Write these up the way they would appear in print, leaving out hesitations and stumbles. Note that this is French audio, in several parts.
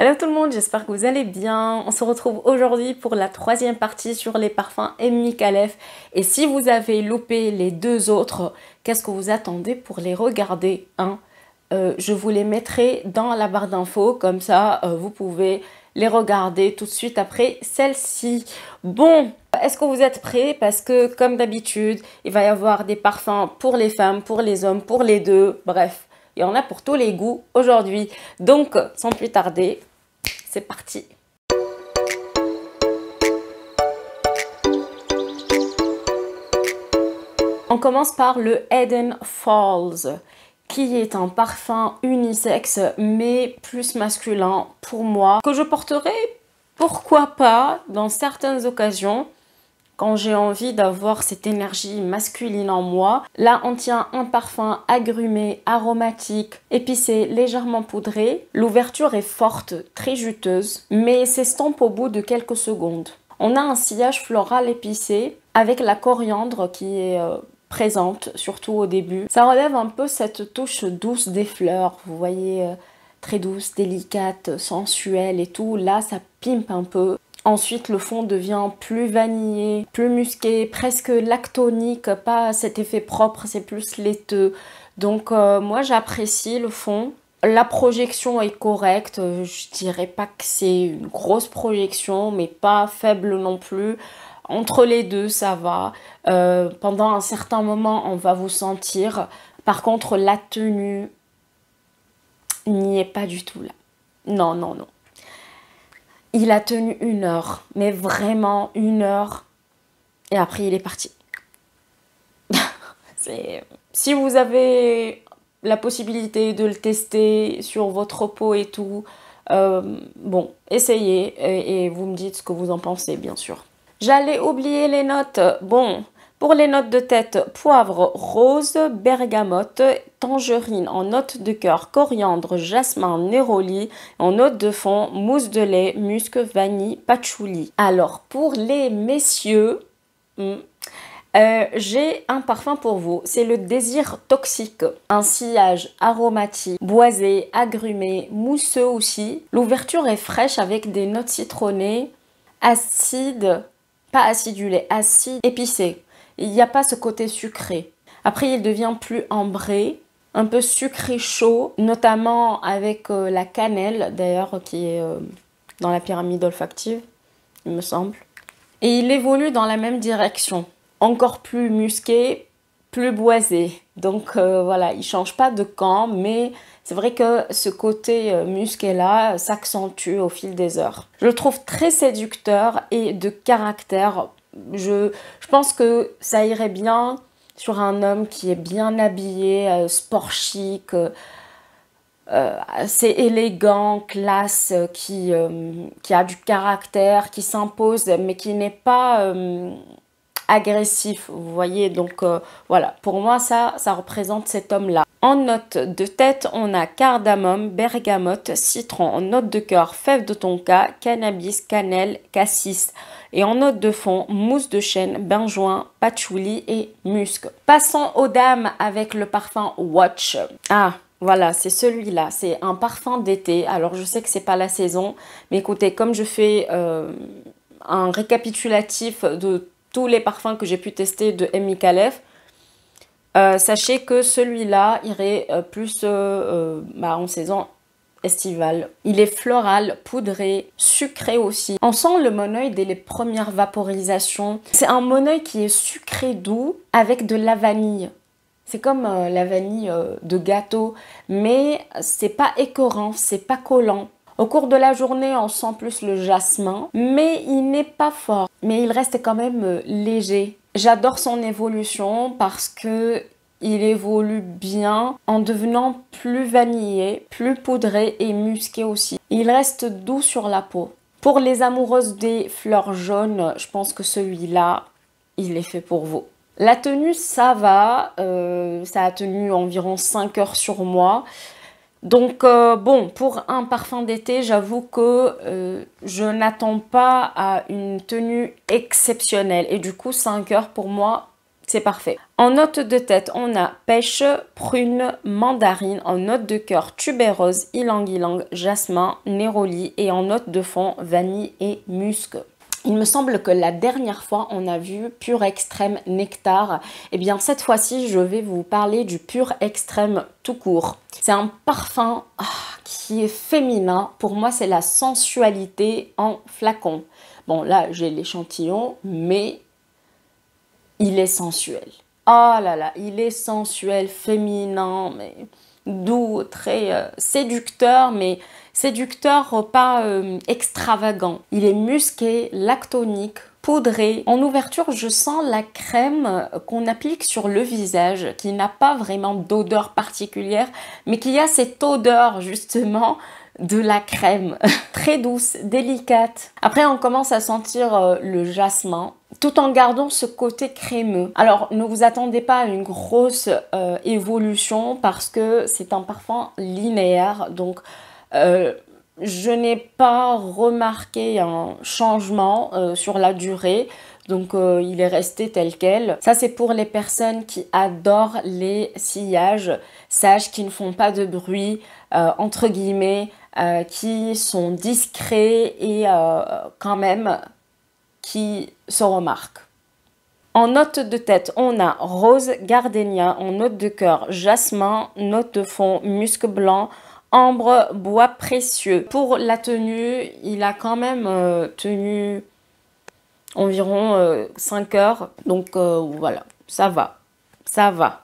Hello tout le monde, j'espère que vous allez bien. On se retrouve aujourd'hui pour la troisième partie sur les parfums Emmi Khalef. Et si vous avez loupé les deux autres, qu'est-ce que vous attendez pour les regarder, hein? Je vous les mettrai dans la barre d'infos, comme ça vous pouvez les regarder tout de suite après celle-ci. Bon, est-ce que vous êtes prêts? Parce que comme d'habitude, il va y avoir des parfums pour les femmes, pour les hommes, pour les deux, bref. Il y en a pour tous les goûts aujourd'hui. Donc, sans plus tarder, c'est parti. On commence par le Eden Falls, qui est un parfum unisexe, mais plus masculin pour moi, que je porterai, pourquoi pas, dans certaines occasions, quand j'ai envie d'avoir cette énergie masculine en moi. Là, on tient un parfum agrumé, aromatique, épicé, légèrement poudré. L'ouverture est forte, très juteuse, mais s'estompe au bout de quelques secondes. On a un sillage floral épicé avec la coriandre qui est présente, surtout au début. Ça relève un peu cette touche douce des fleurs, vous voyez, très douce, délicate, sensuelle et tout. Là, ça pimpe un peu. Ensuite, le fond devient plus vanillé, plus musqué, presque lactonique, pas cet effet propre, c'est plus laiteux. Donc moi j'apprécie le fond. La projection est correcte, je dirais pas que c'est une grosse projection, mais pas faible non plus. Entre les deux, ça va. Pendant un certain moment, on va vous sentir. Par contre, la tenue n'y est pas du tout là. Non, non, non. Il a tenu 1 heure, mais vraiment 1 heure. Et après, il est parti. Si vous avez la possibilité de le tester sur votre peau et tout, bon, essayez et vous me dites ce que vous en pensez, bien sûr. J'allais oublier les notes. Bon, pour les notes de tête, poivre, rose, bergamote, tangerine en note de cœur, coriandre, jasmin, néroli. En note de fond, mousse de lait, musc, vanille, patchouli. Alors, pour les messieurs, j'ai un parfum pour vous. C'est le Désir Toxique. Un sillage aromatique, boisé, agrumé, mousseux aussi. L'ouverture est fraîche avec des notes citronnées, acides, pas acidulées, acides, épicées. Il n'y a pas ce côté sucré. Après, il devient plus ambré, un peu sucré chaud, notamment avec la cannelle, d'ailleurs, qui est dans la pyramide olfactive, il me semble. Et il évolue dans la même direction. Encore plus musqué, plus boisé. Donc voilà, il ne change pas de camp, mais c'est vrai que ce côté musqué-là s'accentue au fil des heures. Je le trouve très séducteur et de caractère. Je pense que ça irait bien sur un homme qui est bien habillé, sport chic, assez élégant, classe, qui a du caractère, qui s'impose, mais qui n'est pas agressif, vous voyez. Donc voilà, pour moi ça représente cet homme-là. En note de tête, on a cardamome, bergamote, citron. En note de cœur, fève de tonka, cannabis, cannelle, cassis. Et en note de fond, mousse de chêne, benjoin, patchouli et musc. Passons aux dames avec le parfum Watch. Ah, voilà, c'est celui-là. C'est un parfum d'été. Alors, je sais que c'est pas la saison, mais écoutez, comme je fais un récapitulatif de tous les parfums que j'ai pu tester de Emmi Khalef, sachez que celui-là irait plus en saison estivale. Il est floral, poudré, sucré aussi. On sent le Moneuil dès les premières vaporisations. C'est un Moneuil qui est sucré doux avec de la vanille. C'est comme la vanille de gâteau, mais c'est pas écœurant, c'est pas collant. Au cours de la journée, on sent plus le jasmin, mais il n'est pas fort. Mais il reste quand même léger. J'adore son évolution parce que il évolue bien en devenant plus vanillé, plus poudré et musqué aussi. Il reste doux sur la peau. Pour les amoureuses des fleurs jaunes, je pense que celui-là, il est fait pour vous. La tenue, ça va. Ça a tenu environ 5 heures sur moi. Donc bon, pour un parfum d'été, j'avoue que je n'attends pas à une tenue exceptionnelle. Et du coup, 5 heures pour moi, c'est parfait. En note de tête, on a pêche, prune, mandarine. En note de cœur, tubéreuse, ylang-ylang, jasmin, néroli. Et en note de fond, vanille et musc. Il me semble que la dernière fois, on a vu pur extrême nectar. Eh bien, cette fois-ci, je vais vous parler du pur extrême tout court. C'est un parfum qui est féminin. Pour moi, c'est la sensualité en flacon. Bon, là, j'ai l'échantillon, mais il est sensuel. Oh là là, il est sensuel, féminin, mais doux, très séducteur, mais séducteur pas extravagant. Il est musqué, lactonique, poudré. En ouverture, je sens la crème qu'on applique sur le visage, qui n'a pas vraiment d'odeur particulière, mais qui a cette odeur justement de la crème, très douce, délicate. Après, on commence à sentir le jasmin, tout en gardant ce côté crémeux. Alors, ne vous attendez pas à une grosse évolution parce que c'est un parfum linéaire. Donc, je n'ai pas remarqué un changement sur la durée. Donc, il est resté tel quel. Ça, c'est pour les personnes qui adorent les sillages sages, qui ne font pas de bruit, entre guillemets, qui sont discrets et quand même qui se remarquent. En note de tête, on a rose, gardénia. En note de cœur, jasmin. Note de fond, musc blanc. Ambre, bois précieux. Pour la tenue, il a quand même tenu environ 5 heures. Donc voilà, ça va. Ça va.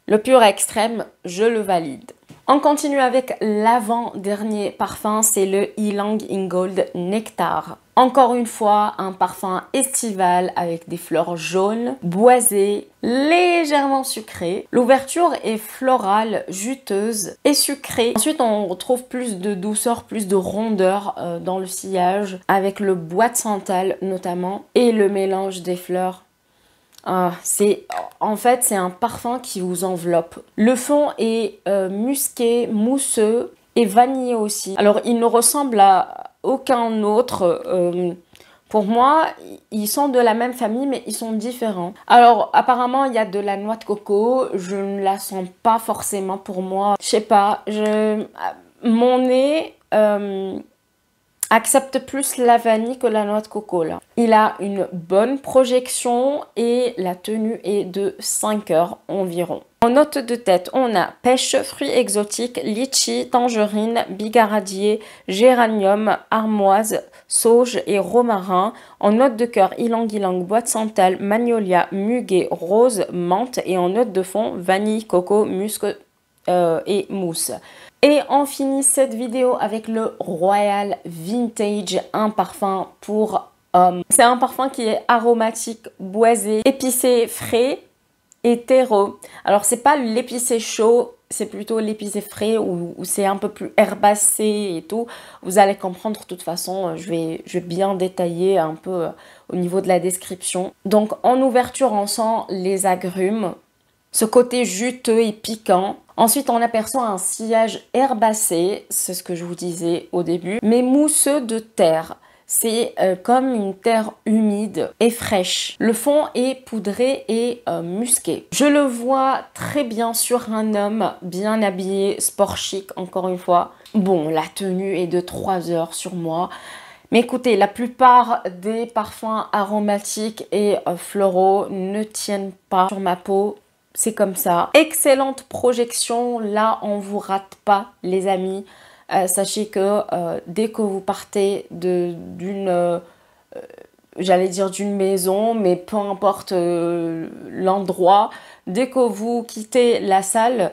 Le pur extrême, je le valide. On continue avec l'avant-dernier parfum, c'est le Ylang Gold Nectar. Encore une fois, un parfum estival avec des fleurs jaunes, boisées, légèrement sucrées. L'ouverture est florale, juteuse et sucrée. Ensuite, on retrouve plus de douceur, plus de rondeur dans le sillage, avec le bois de santal notamment, et le mélange des fleurs. En fait, c'est un parfum qui vous enveloppe. Le fond est musqué, mousseux et vanillé aussi. Alors, il ne ressemble à aucun autre. Pour moi, ils sont de la même famille, mais ils sont différents. Alors, apparemment, il y a de la noix de coco. Je ne la sens pas forcément pour moi. Je sais pas. Mon nez accepte plus la vanille que la noix de coco là. Il a une bonne projection et la tenue est de 5 heures environ. En note de tête, on a pêche, fruits exotiques, litchi, tangerine, bigaradier, géranium, armoise, sauge et romarin. En note de cœur, ylang-ylang, bois de santal, magnolia, muguet, rose, menthe. Et en note de fond, vanille, coco, musc et mousse. Et on finit cette vidéo avec le Royal Vintage, un parfum pour hommes. C'est un parfum qui est aromatique, boisé, épicé, frais et terreau. Alors, c'est pas l'épicé chaud, c'est plutôt l'épicé frais où c'est un peu plus herbacé et tout. Vous allez comprendre de toute façon, je vais bien détailler un peu au niveau de la description. Donc, en ouverture, on sent les agrumes, ce côté juteux et piquant. Ensuite, on aperçoit un sillage herbacé, c'est ce que je vous disais au début, mais mousseux de terre. C'est comme une terre humide et fraîche. Le fond est poudré et musqué. Je le vois très bien sur un homme bien habillé, sport chic, encore une fois. Bon, la tenue est de 3 heures sur moi. Mais écoutez, la plupart des parfums aromatiques et floraux ne tiennent pas sur ma peau. C'est comme ça. Excellente projection. Là, on vous rate pas, les amis. Sachez que dès que vous partez d'une maison, mais peu importe l'endroit, dès que vous quittez la salle,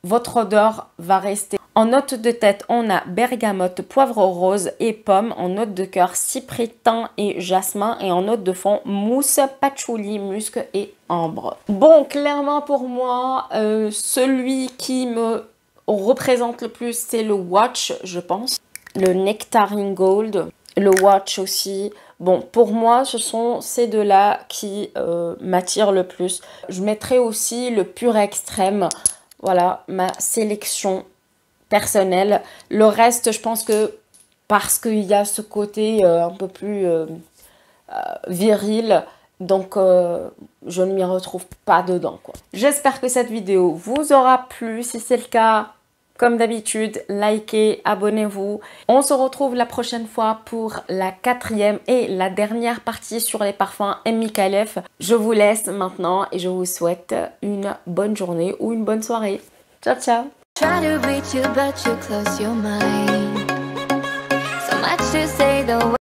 votre odeur va rester. En note de tête, on a bergamote, poivre rose et pomme. En note de cœur, cyprès, thym et jasmin. Et en note de fond, mousse, patchouli, musc et ambre. Bon, clairement pour moi, celui qui me représente le plus, c'est le Watch, je pense. Le Nectarine Gold, le Watch aussi. Bon, pour moi, ce sont ces deux-là qui m'attirent le plus. Je mettrai aussi le Pur Extrême. Voilà, ma sélection personnelle. Le reste, je pense que parce qu'il y a ce côté un peu plus viril, Donc, je ne m'y retrouve pas dedans, quoi. J'espère que cette vidéo vous aura plu. Si c'est le cas, comme d'habitude, likez, abonnez-vous. On se retrouve la prochaine fois pour la 4e et la dernière partie sur les parfums M. Micallef. Je vous laisse maintenant et je vous souhaite une bonne journée ou une bonne soirée. Ciao, ciao! Try to reach you, but you close your mind. So much to say, though.